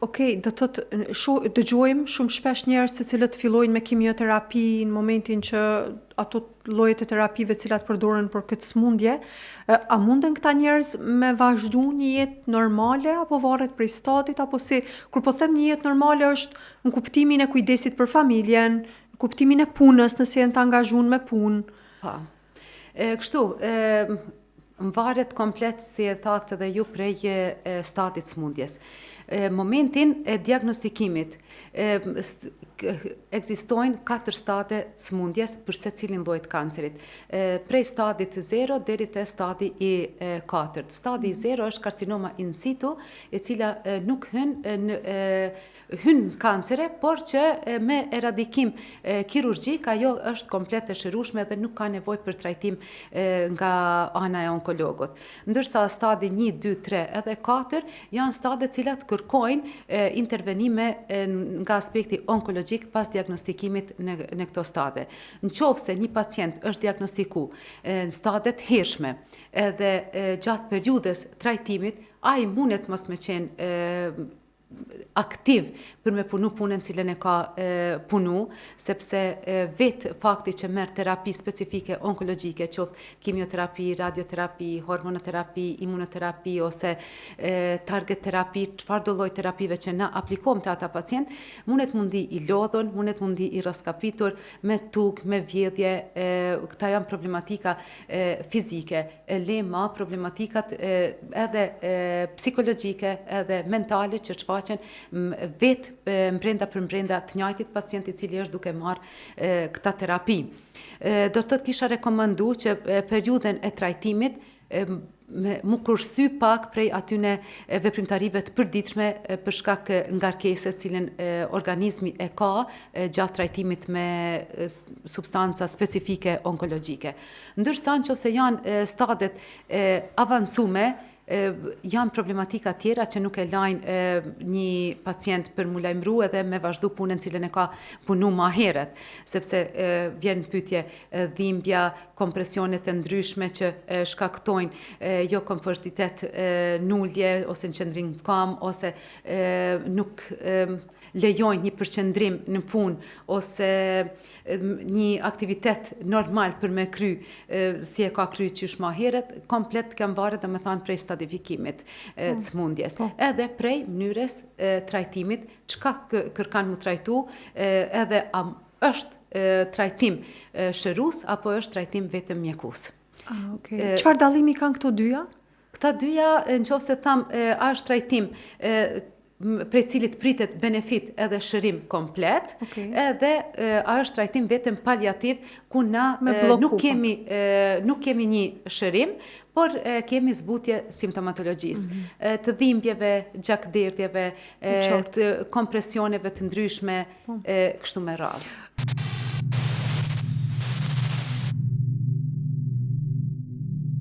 okay, do të thotë dëgjojmë shumë shpesh njerëz të cilët fillojnë me kimioterapi në momentin që ato llojet e terapive të cilat përdoren për këtë sëmundje, a munden këta njerëz me vazhdu një jetë normale apo varet prej stadit apo si? Kur po them një jetë normale është në kuptimin e kujdesit për familjen, në kuptimin e punës, nëse janë të angazhuar me punë. Po. Kështu, varet komplet, si e thatë edhe ju, prej stadit sëmundjes. Momentin e diagnostikimit ekzistojnë 4 stade sëmundjes për secilin lloj të kancerit. Prej stadit 0 deri te stadi i 4. Stadi i 0 është karcinoma in situ, e cila nuk hyn kancere, por që me eradikim kirurgjik ajo është komplet e shërueshme dhe nuk ka nevojë për trajtim nga ana e onkologut. Ndërsa stadi 1, 2, 3 edhe 4 janë stade cilat kërkojnë intervenime nga aspekti onkologjik pas diagnostikimit në këto stade. Në qoftë se një pacient është diagnostiku në stadet hershme edhe gjatë periudhës trajtimit, ai mundet mos me qenë aktiv për me punu punën cilën e ka punu, sepse vetë fakti që merr terapi specifike onkologjike, qoftë kimioterapi, radioterapi, hormonoterapi, imunoterapi ose target terapi, çfarëdo lloj terapive që na aplikojmë te ata pacient, mundet mundi i lodhur, mundet mundi i raskapitur, me tugë, me vjedhje, këta janë problematika fizike, lema problematikat edhe psikologjike, edhe mentale që çfarë vetë mbrenda për mbrenda të njëjtit pacienti i cili është duke marrë këta terapi. Do të thotë kisha rekomandu që periudhën e trajtimit mu kursy pak prej atyne veprimtarive të përditshme për shkak ngarkesës cilën organizmi e ka gjatë trajtimit me substanca specifike onkologjike. Ndërsa nëse janë stadet avancume, janë problematika tjera që nuk e lajnë një pacient për mu lajmëru edhe me vazhdu punën cilën e ka punu ma heret, sepse vjen pyetje dhimbja, kompresionet e ndryshme që shkaktojnë jo komfortitet nullje ose në qëndrim kam, ose nuk lejojnë një përqendrim në punë ose një aktivitet normal për me kry si e ka kry qysh ma heret, komplet kem varet dhe me thanë prej stadifikimit të sëmundjes. Edhe prej mënyrës trajtimit, çka kërkan mu trajtu, edhe është trajtim shërus apo është trajtim vetëm mjekus. Çfarë dallimi kanë këto dyja? Këta dyja, nëse tham, është trajtim prej cilit pritet benefit edhe shërim komplet, edhe është trajtim vetëm paliativ, ku na nuk kemi një shërim, por kemi zbutje simptomatologjisë, të dhimbjeve, gjakderdhjeve, të kompresioneve të ndryshme, kështu me radhë.